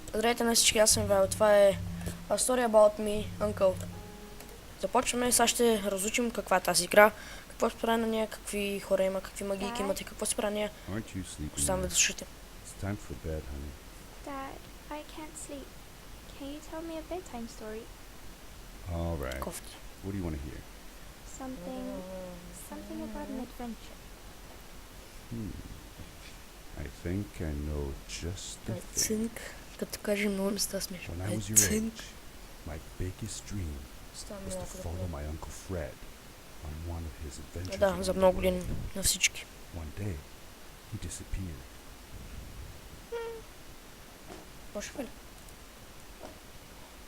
Здравейте на всички, аз съм Вайл. Това е A Story About Me, Uncle. Започваме, сега ще разучим каква е тази игра, какво се прави на нея, какви хора има, какви магийки имат и какво се прави на нея. Aren't you sleeping Оставам да yet? слушате. It's time for bed, honey. Dad, I can't sleep. Can you tell me a bedtime story? All right. Кофти. What do you want to hear? Something about an adventure. I think I know just the thing. Цинк. Като кажем много места смешно. When I was your Цинк. age, my biggest dream Става was to малко да follow бъде. my Uncle Fred on one of his adventures. Да, around за the много world. години на всички. One day, he disappeared. Може ли?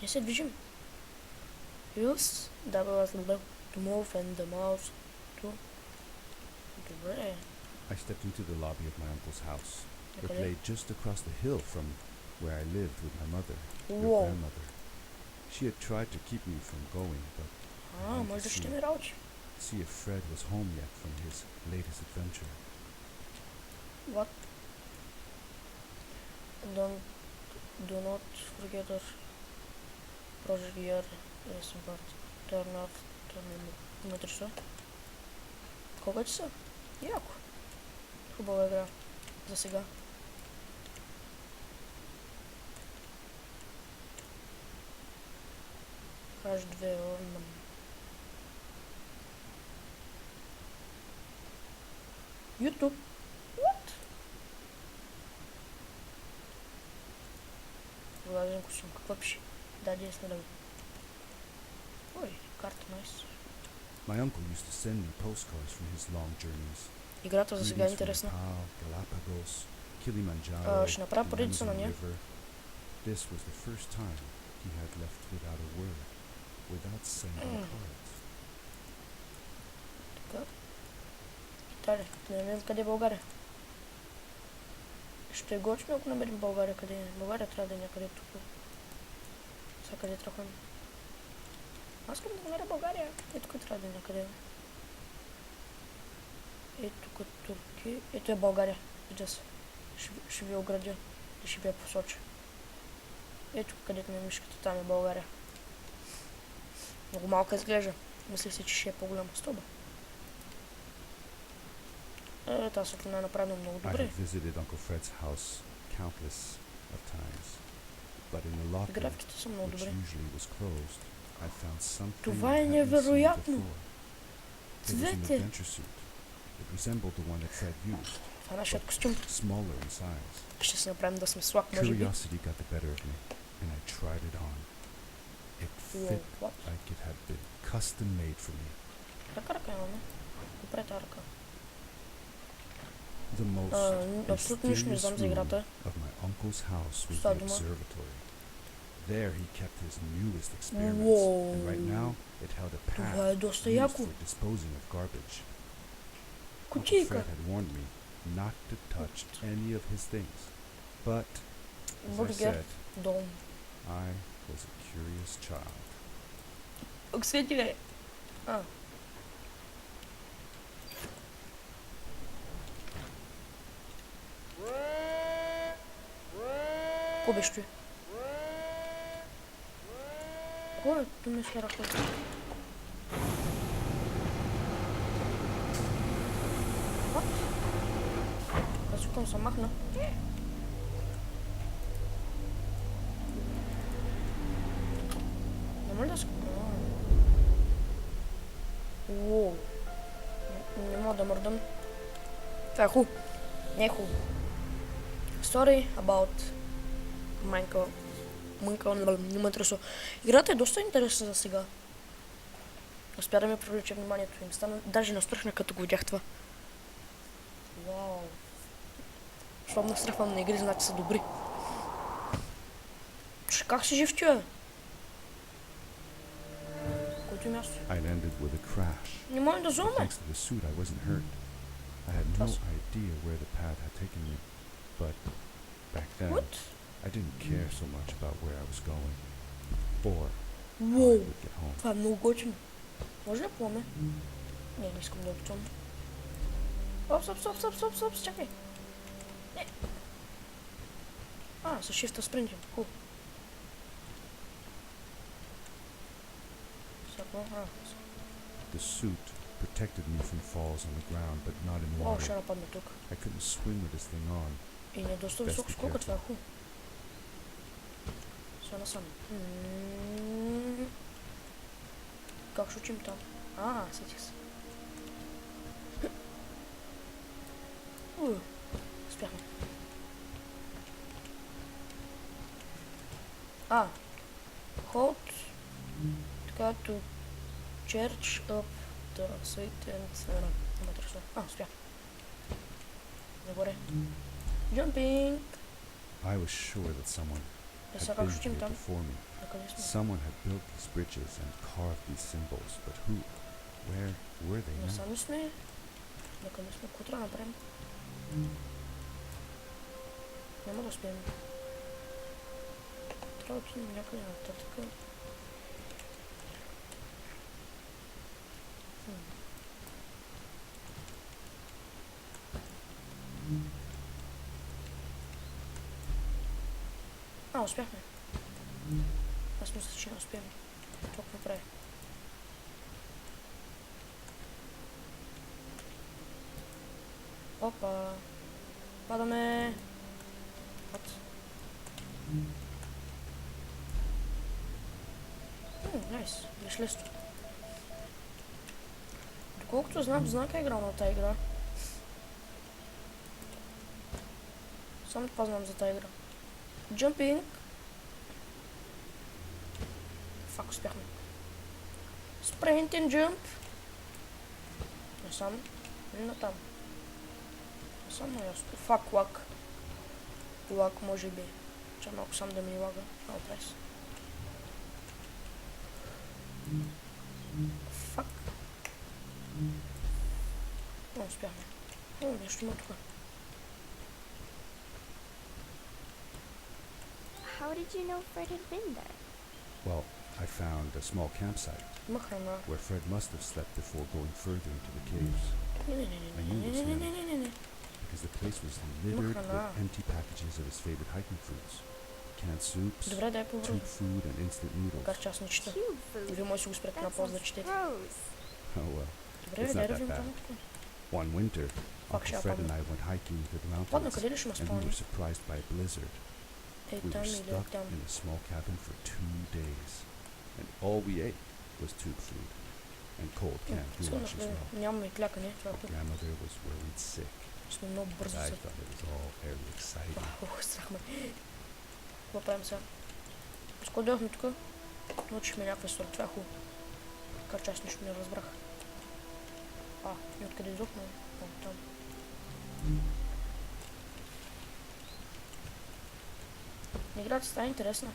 Не се движим. Use the to move and the mouse to... Добре. I stepped into the lobby of my uncle's house. It Накъде? lay just across the hill from where I lived with my mother, your Wow. grandmother. She had tried to keep me from going, but Може да ще ми работи. see if Fred was home yet from his latest adventure. What? Do not forget or project year is but turn off вътре. Колко е часа? Яко. Хубава игра. За сега. Аж 2 орна. YouTube. What? Влазим косъм. Какво пише? Да, десна лево. Ой, карта, найс. My uncle used to send me postcards from his long journeys. Играта за сега е Greetings from интересна. Nepal, Galapagos, Kilimanjaro, Ще направя the поредица на Amazon нея. River. This was the first time he had left without a word, without sending cards. Така. Италия. Да не видим къде е България. Ще е готино, ако намерим България къде е. България трябва да е някъде тук. Сега къде трябва. Аз искам да намеря България. Ето тук трябва да е някъде. Ето тук Турки. Ето е България. Вижда се. Ще ви оградя. И ще ви я посоча. Ето където ми е мишката, там е България. Много малка изглежда. Мисля си, че ще е по-голяма стоба. Тази светлина е направена много I добре. had visited Uncle Fred's house countless of times, but in the locker, Графиките са много which добре. usually was closed, I found something Това е I hadn't seen невероятно. before. It was an Цвете. adventure suit. It resembled the one that Fred used, Това е нашият костюм. smaller in size. Ще се направим да сме слаб, може би. Curiosity got the better of me, and I tried it on. It fit What? like it had been custom made for me. Ръка имаме. Добре тази ръка. The most Абсолютно нищо не mysterious знам за room играта. of my uncle's house was Става the дума. observatory. There he kept his newest experiments, Whoa. and right now it held a Това path е доста used яко. for disposing of garbage. Uncle Кутийка. Fred had warned me not to touch any of his things, but as I Бургер. said, Дом. I was a curious child. Кстати ли? Какво беше той? Кой е? Tu ми се ръка. What? Аз викам се махна. Няма ли да се... Уоу. Не мога да мърдам. Това е хубаво. Не е хубаво. Story about Майнкъл не ме интересува. Играта е доста интересна за сега. Успя да ми привлече вниманието им. Стана даже настръхна като го видях това. Вау. Щом настръхвам на игри, значи са добри. Как си жив, чуя? Който е място? I landed with a crash. Не може да зоме. Thanks to the suit, I wasn't hurt. I had no Plus- idea where the path had taken me, but back then, What? I didn't care so much about where I was going, or how I Уоу. would get home. Това е много готино. Може ли да плуваме? Не искам да опитвам. Стоп, чакай. Не. Să shift sprinting. Cool. Să acum, The suit protected me from falls on the ground, but not in О, water. ще нападне тук. I couldn't swim with this thing on. И не е доста Best високо be скока, това е careful. хубаво. Сега насам. Как ще учим там? Сетих се. Успяхме. Hold така to charge up the sweet and успях. Нагоре. Jumping! I was sure that someone had Сега been как ще учим here там? before me. Накъде сме? Someone had built these bridges and carved these symbols, but who? Where were they now? Насам ли сме? Накъде сме? Какво трябва да направим? Няма да успеем. Трябва да отидем някъде нататък. Успяхме. Аз мисля, че не успеем. Толкова прави. Опа. Падаме. Вот. Найс. Беше лесно. Доколкото знам, Знака е играл на тази игра. Само това знам за тази игра. Jumping. Фак, успяхме. Sprint and jump. Насам. Не натам. Насам на ясно. Фак, лак. Лак може би. Че малко сам да ми лага. Прес. Фак. Успяхме. Нещо има тук. How did you know Fred had been there? Well, I found a small campsite Има храна. where Fred must have slept before going further into the caves, Не. because the place was littered Махана. with empty packages of his favorite hiking foods. Canned soups, Добре, дай по-бързо. tube food, and instant noodles. Макар че аз не чета. Cube food. Вие може да си го спрете на That пауз да sounds четете. gross. Oh well. Добре, It's дай not да that видим bad. това. One winter, Пак Uncle ще я Fred and падна. I went hiking into the Падна, mountains, къде ли ще ме and we спомни? were surprised by a blizzard. Ей, We там were или stuck там. in a small cabin for 2 days, and all we ate was tube food and cold canned goulash as well. Нямаме и клякане, това е хубаво. Grandmother was worried sick, Сме много but бързо I се. thought it was all very exciting. Страх ме. Какво правим сега? С кой дойдохме тук? Научихме някаква история, това е хубаво. Макар че аз нищо не разбрах. И откъде изохме? Там. Играта става интересна.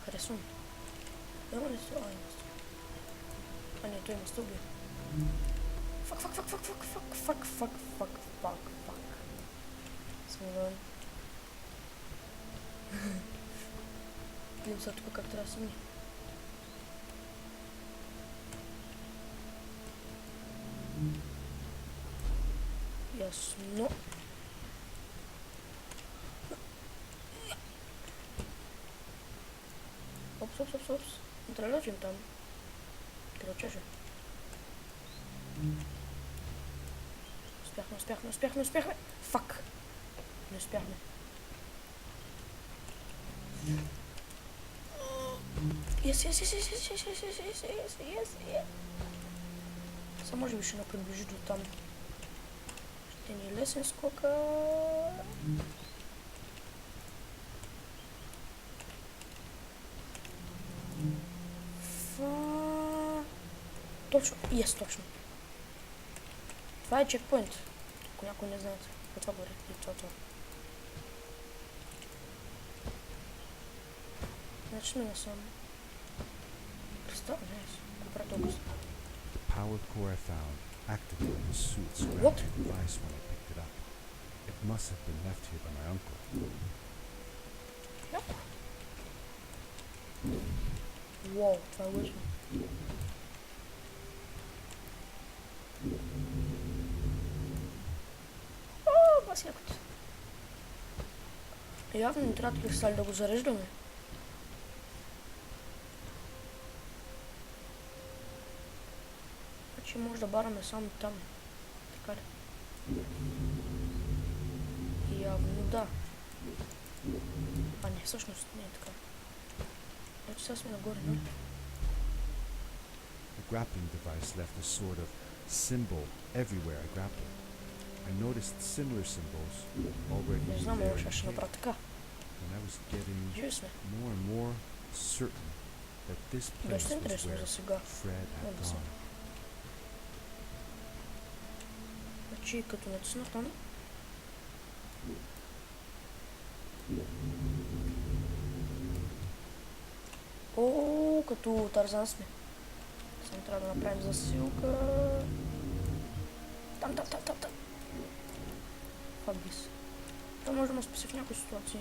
Харесвам. Има ли това? Не, той има стълби. Фак. Смогвам. Видим сега тук как трябва да се ми. Ясно. Опс. Не трябва да лежим там. Кръчеше. Успяхме. Фак. Не успяхме. Yes. Само може би ще приближи до там. Ще ни е лесен скока. Точно. Точно. Това е чекпоинт. Ако някой не знаете. Това горе. И това. Значи сме насам. Представя, купра толкова. The power core I found activated the suit's What? grounding device when I picked it up. It must have been left here by my uncle. Wow, това е лъжно. Бас якото. Явно не трябва такива стали да го зареждаме. Значи може да бараме само там. Така ли? Явно да. А не, всъщност не е така. Ето сега сме нагоре, нали? The grappling device left a sort of symbol everywhere I grappled. I noticed similar symbols already Не знам, there може in ще the направя cave, така. and I was getting Живи сме. more and more certain that this place Доста was интересно where за сега. Fred had Много са. gone. Значи като натисна там. О, като Тарзан сме. Само трябва да направим засилка. Там. Fuck this. Това може да ме спаси в някои ситуации.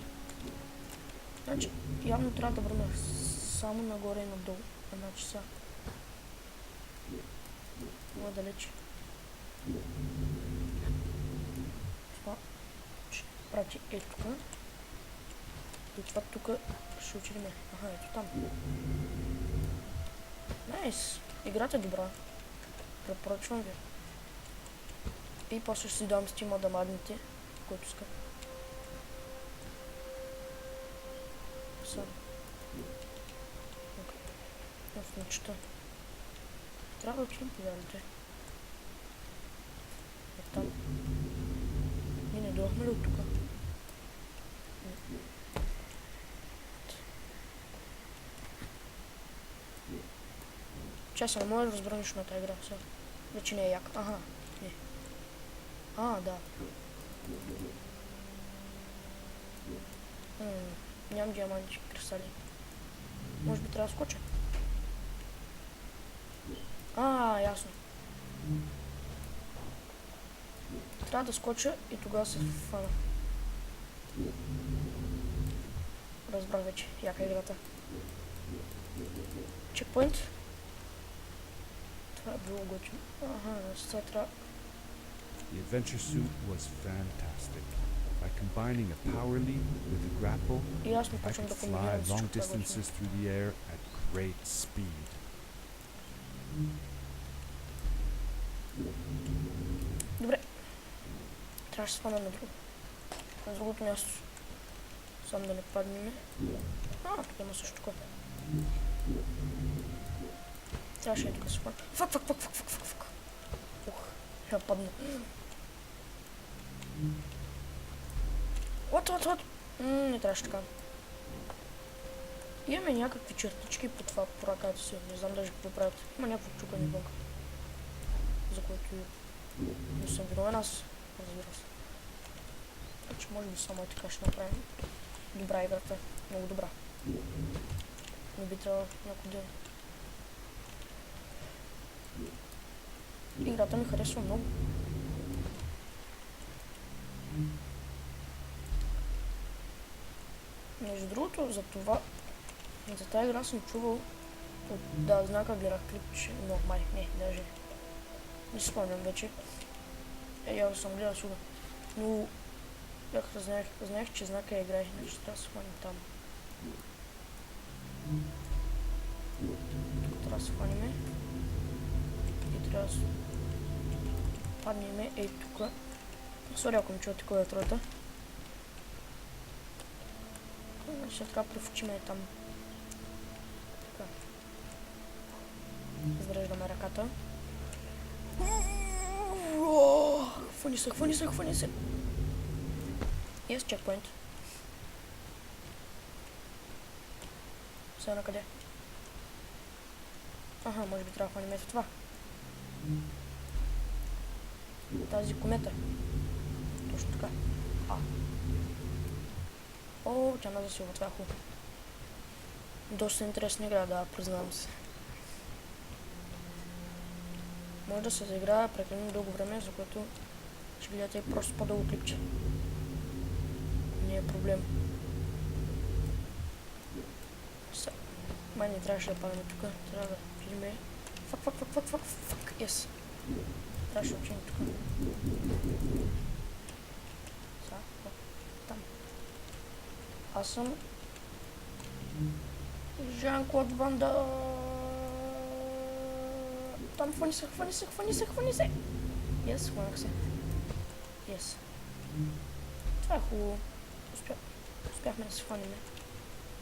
Значи, явно трябва да върна само нагоре и надолу. Една часа. Това далече. Това ще прати ето тук. И това тук ще училиме. Аха, ето там. Найс! Играта е добра. Препоръчвам ви. И после ще си дам стима да мадните, който иска. Са. Окей. В нощта. Трябва да отидем по вялите. Е там. Ние не дойдохме ли от тука? Часа, не мога да разбера нищо на тази игра. Сега. Вече не е як. Аха, не. А, да. Нямам диаманти, кристали. Може би трябва да скоча. Ясно. Трябва да скоча и тогава се фана. Разбрах вече. Яка е играта. Чекпоинт. Това е било готино. Сега трябва... The adventure suit was fantastic. By combining a power leap with a grapple, И аз не I почвам could да fly комбинирам всичко long това готино. distances through the air at great speed. Добре. Трябва да се свана на друго. На другото място. Само да не паднем. Тук има също така. Трябваше и тук да се хвана. Фак. Ух, я падна. What? Не трябваше така. Имаме някакви чертички по това, по ръката си. Не знам даже какво правят. Има някакво чукане вънка. За което не съм виновен аз. Разбира се. Значи може би само така ще направим. Добра играта. Много добра. Не би трябвало някой ден. Играта ми харесва много. Между другото, за тази игра съм чувал от знака гледах клип, че даже не спомням вече. Я съм гледал сюда. Но знаех, че знака играе, значи трябва да се хванем там. Тук трябва да се хванем. И трябва да се паднем ей тук. Сори, ако ми чувате клавиатурата. Ще трябва да префучиме там. Така. Изреждаме ръката. Хвани се. Есть чекпоинт. Сега накъде? Може би трябва да хванем ето това. Тази комета. Точно така. Тя ме засилва, това е хубаво. Доста интересна игра, да, признавам се. Може да се заиграе прекалено дълго време, за което ще гледате и просто по-дълго клипче. Не е проблем. Май не трябваше да падаме тук, трябва да отидем. Фак, yes. Трябваше да отидем тук. Там. Аз съм Жан-Клод Ван Дам. Там хвани се. Yes, хванах се. Yes. Това е хубаво. Успяхме да се хваним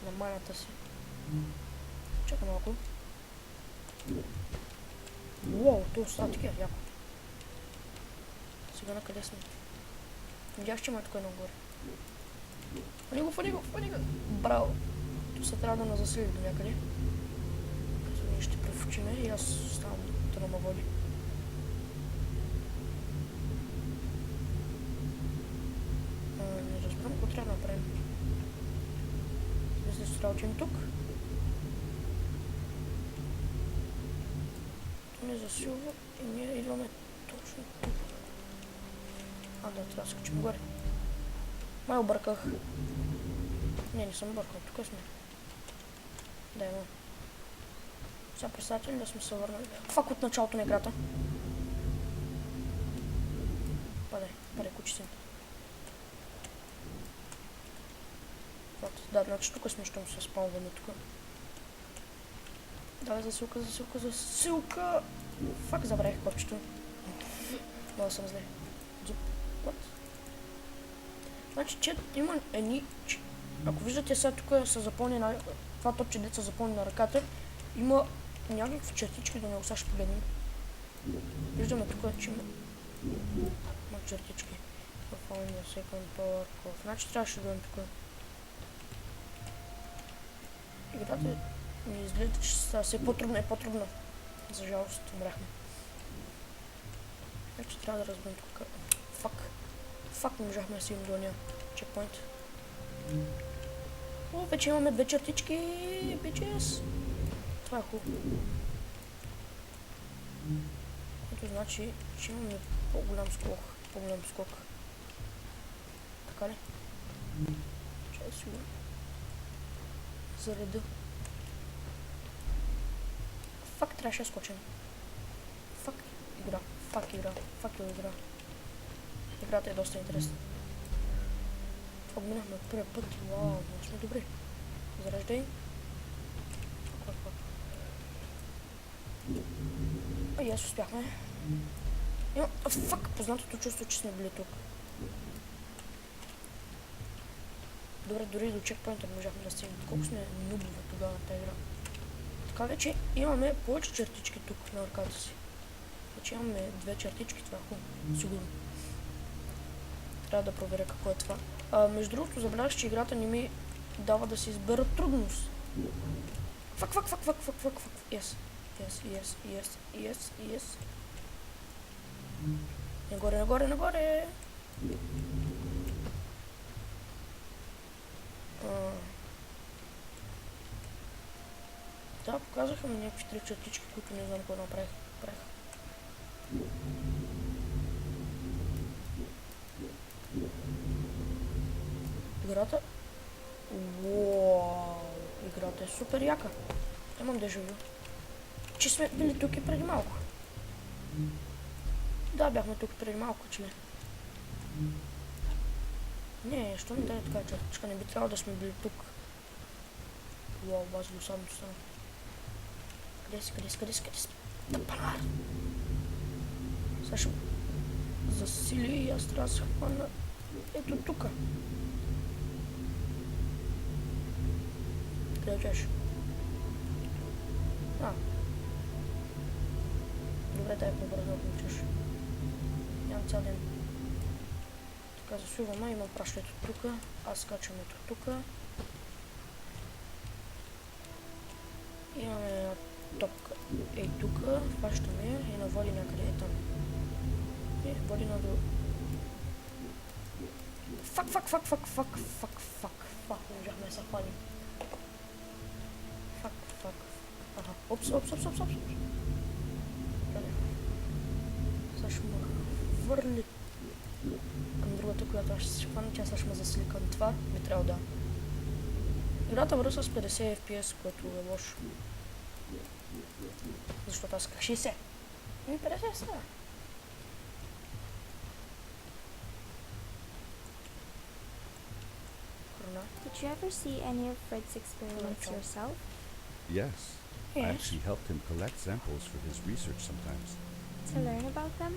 на маната си. Чакай малко. Уау, то остава такива яко. Сега на къде сме? Видях, че има тук едно горе. Фани го! Браво! То се трябва да ме засили до някъде. Като ние ще префучиме и аз ставам да ме води. Не разбирам какво трябва да направим. Мисля, че трябва да отидем тук. То не засилва и ние идваме точно тук. Да, трябва да скачим горе. Май обърках. Не съм объркал, тук сме. Да, има. Сега представете ли да сме се върнали? Фак от началото на играта. Падай, кучицин. Да, значи тук сме, щом се спалваме тук. Давай засилка! Фак, забравих копчето. Много съм зле. What? Значи, че има едни... Ако виждате сега тук са запълни на... Това топче деца запълни на ръката, има някакви чертички, да не го сега ще погледнем. Виждаме тук, че има чертички. Second power off. Значи трябваше да дойдем тук. Играта ми изглежда, че става все по-трудно и по-трудно. За жалост, умряхме. Значи трябва да разберем тук. Фак, не можахме да си им до нея. Чекпоинт. О, вече имаме две чертички, бичес. Това е хубаво. Което значи, че имаме по-голям скок. Така ли? Чай си го зареда. Фак, трябваше да скочим. Фак игра. Играта е доста интересна. Това го минахме първия път. Вау, много сме добри. Зареждай. И аз успяхме. Фак, познатото чувство, че сме били тук. Добре, дори до чекпоинта не можахме да стигнем. Колко сме нубове тогава на тази игра. Така вече имаме повече чертички тук на ръката си. Вече имаме две чертички, това е хубаво. Сигурно. Трябва да проверя какво е това. Между другото, забелязах, че играта не ми дава да се избера трудност. Фак. Yes. Нагоре. Да, показаха ми някакви три чертички, които не знам какво направих. Играта... Уау! Играта е супер яка. Имам дежавю. Че сме били тук и преди малко. Да, бяхме тук преди малко, че не. Не, що ми даде така чертичка? Не би трябвало да сме били тук. Уау, база досадно стана. Къде си? Тъпанар! Сега ще засили и аз трябва да се хвана. Ето тука. Къде отиваш? Добре, дай по-бързо да получиш. Нямам цял ден. Така, засуваме, имам пращето тука. Аз скачам ето тука. Имаме една топка ей тука. Хващаме и наводи някъде е там. И води надолу. Фак. Не можахме да се хваним. Фак. Ага. Опс. Сега ще ме върли към другата, която аз ще се хвана. Тя сега ще ме засили към това. Би трябвало да. Играта върви с 50 FPS, което е лошо. Защото аз исках 60. И 50 сега. Да. Did you ever see any of Fred's experiments Welcome. yourself? Yes, I Yes. actually helped him collect samples for his research sometimes. To learn about them?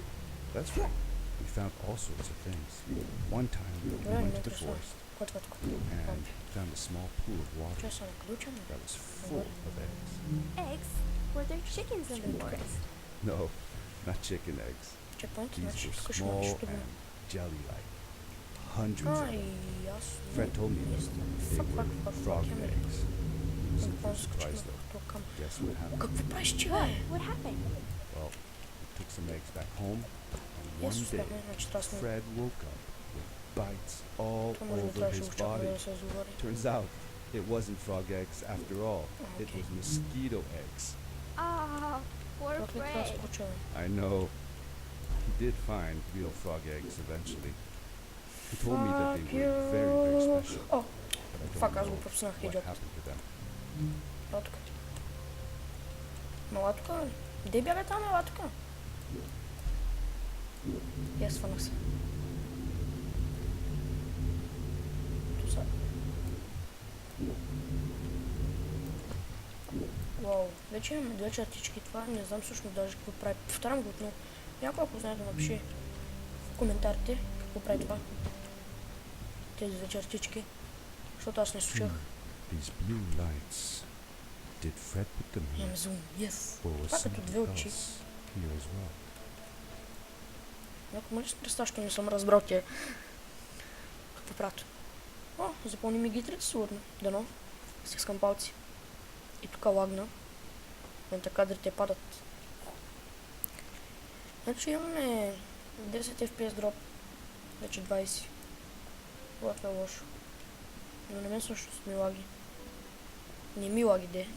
That's right. We found all sorts of things. One time, we Добре, went ме to the интересува. forest Готватко. and found a small pool of water Че са наключени? that was full of eggs. Eggs? Were there chickens in the forest? No, not chicken eggs. Чекпоинт, These значи were тук ще имаш small тук. and jelly-like. Hundreds of Ай, them. ясно. Fred told me that they Фак, were фак, фак, frog фак, ами. eggs. He was super Японско surprised чекме though. тук към. Guess what happened? Какво правиш, че What? бе? What happened? Well, we took some eggs back home, and one Исус, day, бе, значи трябва да сме. Fred woke up with bites all Това може би over трябваше да his очакваме body. да се изговори. Turns out, it wasn't frog eggs after all. It Okay. was mosquito eggs. Ah, poor Как ли това Fred. се случва? I know. He did find real frog eggs eventually. He told me that they were very, very special. О, But I Fuck, don't аз го know пропуснах, what идиот. happened to them. ела тук. Мала тук, бе. Де бяга там, ела тук? Я свънах се. Ту са. Вау, вече имаме две чертички. Това не знам всъщност даже какво прави. Повтарям го отново. Някой ако знае да напише в коментарите какво прави това. Тези две чертички. Защото аз не слушах. These blue lights. Did Fred put them here? Имаме зум. Yes. Or was Това като две something очи. else here as well? Ако може си представя, що не съм разбрал тя. Какво правят? О, запълни ми гитрите сигурно. Дано. Стискам палци. И тук лагна. Момента кадрите падат. Значи имаме 10 FPS дроп. Вече 20. Това е лошо. Но на мен всъщност ми лаги. Не ми лаги, де.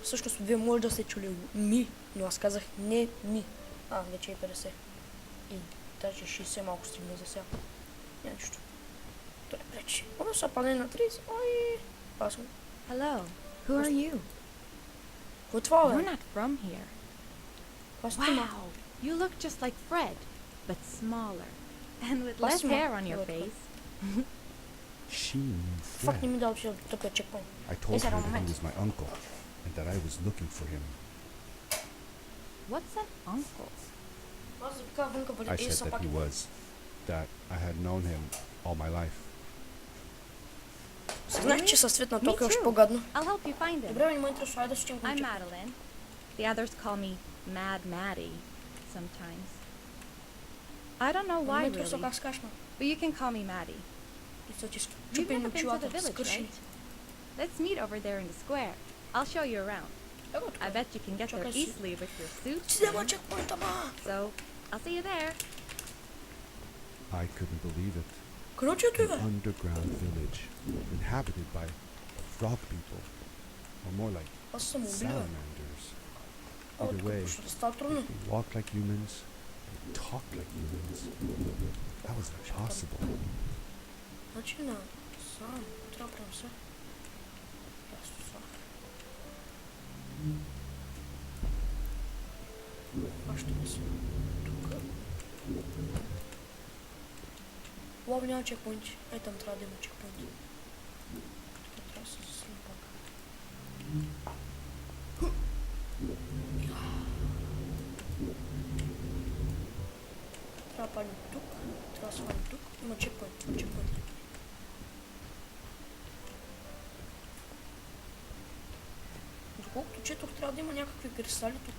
Всъщност вие може да сте чули ми, но аз казах не ми. Вече е 50. И даже 60 малко стигна за сега. Няма нищо. Това е пречи. О, са падне на 30. Ой, пасно. Hello. Who are you? Какво е това, You're бе? not from here. Какво сте ма? Wow. You look just like Fred, but smaller. And with less Plasma. hair on your Okay. face. She knew Фак не Fred. ми дал че тъпия чекпоинт. I told Yes, I her don't that he mind. was my uncle and that I was looking for him. What's an uncle? Аз запиках вънка, бъде. I said that he was, that I had known him all my life. Знаеш, че със свет на Me тока е още too. по-гадно. I'll help you find him. Добре, не ме интересува, да ще I'm Madeline. The others call me Mad Maddie sometimes. I don't know Не ме why интересува really, как се кашма. but you can call me Maddie. И са ти You've чупени never been to the очилата, village, скършени. right? Let's meet over there in the square. I'll show you around. Ево тук. I bet you can get there Чакай си. easily with your suit. Ти взема чекпоинта, ма! So, I'll see you there. I couldn't believe it. Кръчето е, An бе! underground village inhabited by frog people, or more like Аз съм убил, бе. salamanders. О, Either тук way, ще става трудно. they walk like humans, they talk like humans. That was impossible. Значи на сам, трябва да правим се. Ясно са. Хващаме се. Тук. Лови няма чекпоинти. Там трябва да има чекпоинти. Тук трябва да се засилим пак. Трябва да палим тук. Трябва да свалим тук. Има чекпоинт. Има чекпоинт. Доколкото четох, трябва да има някакви кристали тук.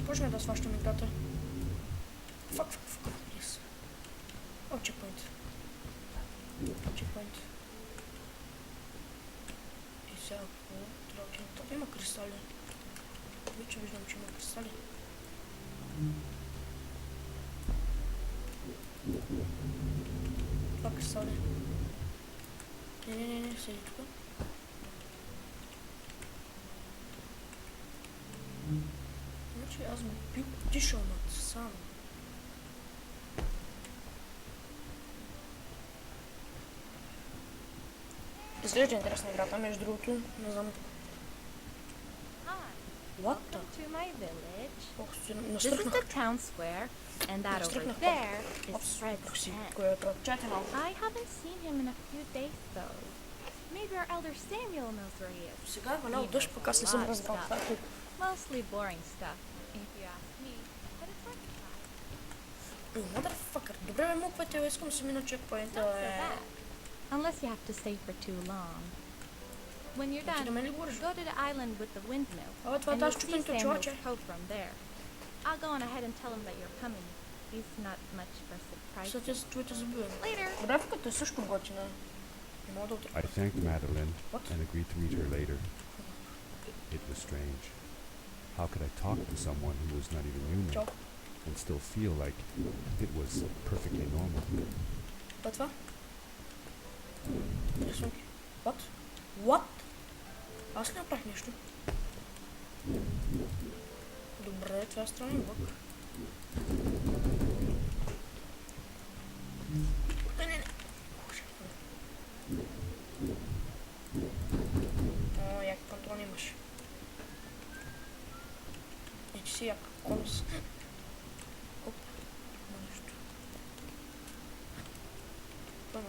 Почваме да сващаме играта. Фак. Yes. О, чекпоинт. Чекпоинт. И сега какво трябва да има? Тук има кристали. Вече виждам, че има кристали. Това кристали. Не, седи тук. Значи аз бих отишъл над сам. Изглежда интересна играта, между другото, не знам. Hi. What the? Welcome to my village. Ох, си This is настръхнах. the town square, and that over Настръхнах. there is Опс, Fred's тук си, tent. кое е това? Чайте малко. I haven't seen him in a few days though. Maybe our elder Samuel knows where he is. Сега е валял дъжд, пък аз не съм разбрал това. е колко. Mostly boring stuff, if you ask me. But it's worth a try. Motherfucker. Добре, бе, муквайте, искам да си мина чекпоинта. Not so bad. Unless you have to stay for too long. When you're Ти да done, мен ли говориш? go to the island with the windmill. Абе, това е And тази you'll see чупеното Samuel's човече. coat from there. I'll go on ahead and tell him that you're coming. He's not much for surprise. Сега те са твоите забиване. Later. Графиката е също готина. Не мога да I отрекам. thanked Madeline What? and agreed to meet her later. It was strange. How could I talk to someone who was not even human Чао. and still feel like it was perfectly normal? Това е това? Рисунки. What? What? Аз не направих нищо. Добре, това е странен бък. Не. О, як пантон имаш. И ти си як конус. Оп, има нещо. Това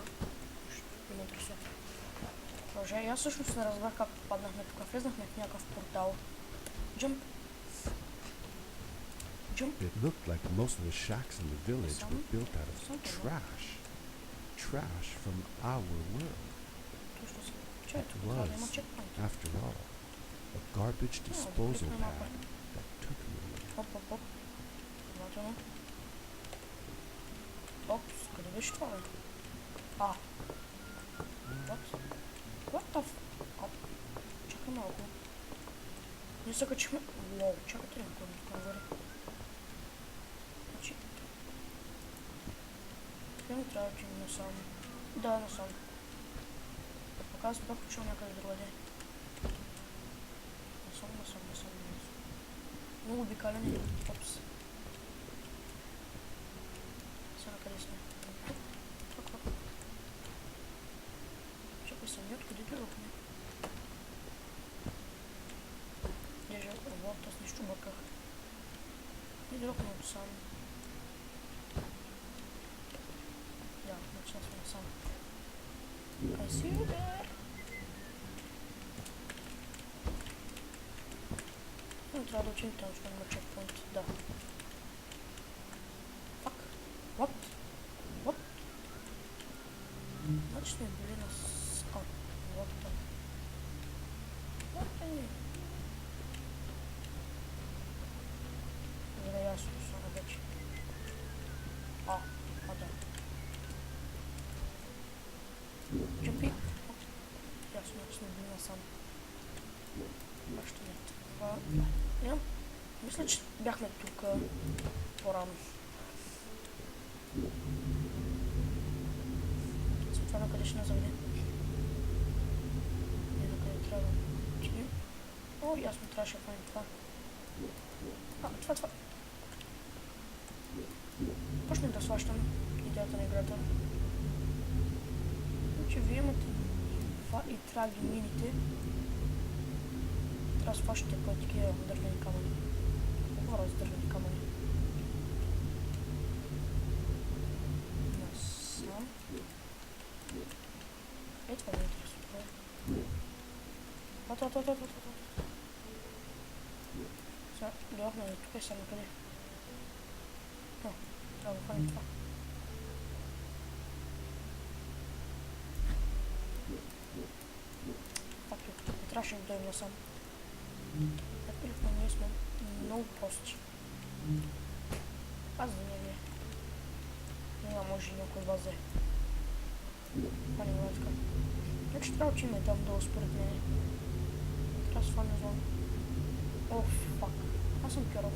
не ме интересува. Боже, аз всъщност не разбрах как попаднахме тук. Влезнахме в някакъв портал. Jump. Jump. It looked like most of the shacks in the village were built out of Something. trash. Trash from our world. Точно си. Че, тук It трябва да има was, чекпоинт. after all, a garbage disposal pad that took me here. Оп. Внимателно. Опс, къде беше това, бе? А. What? What the f... Оп. Чакай малко. Ние се качихме... Уоу, чакайте ли тук нагоре? Значи... Къде ми трябва да отидем насам? Да, насам. Пък аз бях учил някъде другаде. Насам. Много обикаляне. Опс. Сега къде сме? Как? Чакай се, ние откъде дойдохме? Держа, вот, аз нищо бърках. И дойдохме отсам. Да, значи аз сме насам. I see you there. Но трябва да учим там, че има чекпоинт. Да. Fuck. What? Значи сме били на... А, вот там. What е? Добре, ясно стана вече. А, да. Джампи. Ясно, че сме били насам. Баща не това. Да. Мисля, че бяхме тук по-рано. След това накъде ще назаведе? Не, накъде трябва да отидем. О, ясно, трябваше да фаним това. А, това. Почнем да сващам идеята на играта. Значи вие имате това и трябва да ги мините. Трябва да сващате по такива дървени камъни. Говоря с дървени камъни. Насам. Ей, това не е интересно. Това. Сега дойдохме до тук и сега накъде. Трябва да хванем това. Не трябваше да дойдем насам. Напилихме, ние сме много прости. Аз да не ви. Няма може и някой вас взе. Това не го така. Значи трябва, че има и там долу според мене. Трябва да сваня зон. О, фак. Аз съм Кьоров.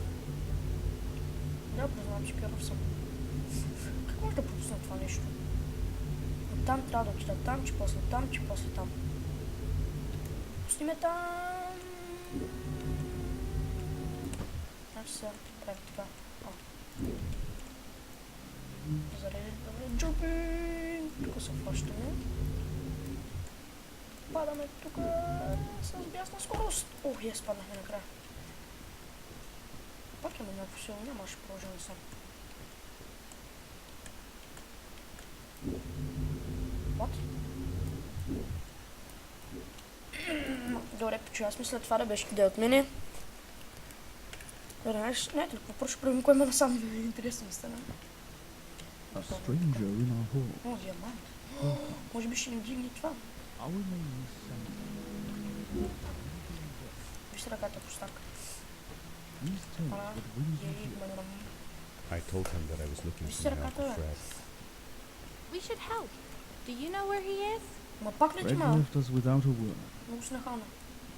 Да, признавам, че Кьоров съм. Как може да пропусна това нещо? От там трябва да отида там, че после там. Пусни ме там. Значи сега правим така. Зареди, добре, джупинг. Тук се фащаме. Падаме тук с бясна скорост. Ох, я спаднахме накрая. Пак има някакво силно, нямаше продължение сам. What? Добре, че аз мисля това да беше идея от мене. Добре, знаете ли, какво ще правим, кой има насам, интересно ми стана. A stranger in our hall. О, диамант. Може би ще ни вдигне това. Our name is Sam. Вижте ръката пустак. Please tell me what brings you here. Манирам. I told him that I was looking Mr. for the help of Carter. Fred. We should help. Do you know where he is? Ма пак ли ти Fred ма? left us without a word. Много си нахална.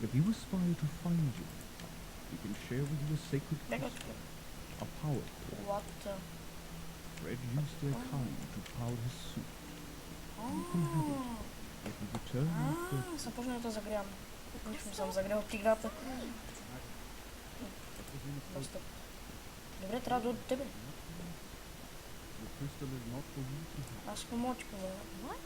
If you aspire to find you, we can share with you a sacred Бегай crystal, тук. a power. What? Fred used their kind to power his suit. If you return with the Започна да загрявам. Нищо не съм загрял от играта. Доста. Добре, трябва да от тебе. crystal is not for you to have. Аз помочи по What?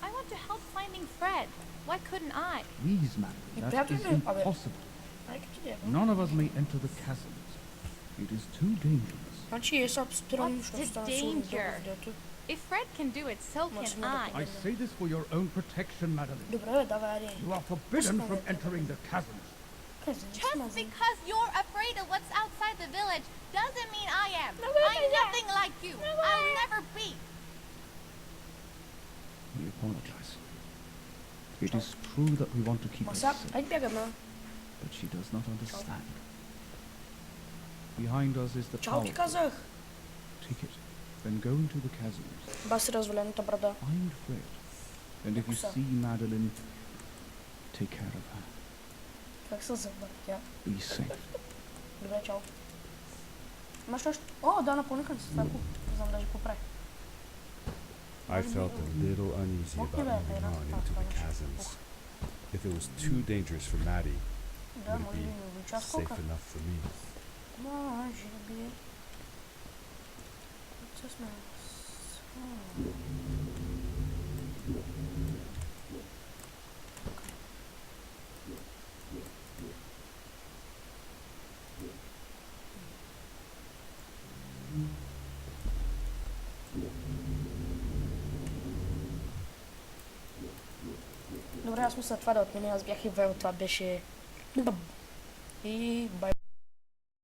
I want to help finding Fred. Why couldn't I? Please, man, You that better is know, Abel. impossible. Айде ти де. None of us may enter the chasms. It is too dangerous. Значи е сега спирам, What's защото the стана сигурно дълго danger? видеото. If Fred can do it, so What's can the I. I say this for your own protection, Madeline. Добре, бе, давай, айде. You are forbidden from entering the chasms. Каза, не Just смазай. because you're afraid of what's outside the village doesn't mean I am. No, wait, I'm wait, nothing like you. I'll never be. We apologize. It is true that we want to keep her Маса, safe, айде бягаме. but she does not understand. Behind us is the Чао tower. ти казах. Take it, then go into the chasms. Баси развалената брада. Find Fred, and if you What's up? see Madeline, take care of her. Как се завъртя? Be safe. Добре, чао. Имаш още? О, да, напълниха се това. Не знам даже какво прави. I felt a little uneasy about moving on into the chasms. If it was too dangerous for Maddie, Да, would it може би be ми увелича safe скока. enough for me? Може би. С нас. Добре, аз мисля това да отменя. Аз бях и верил, това беше... И бай.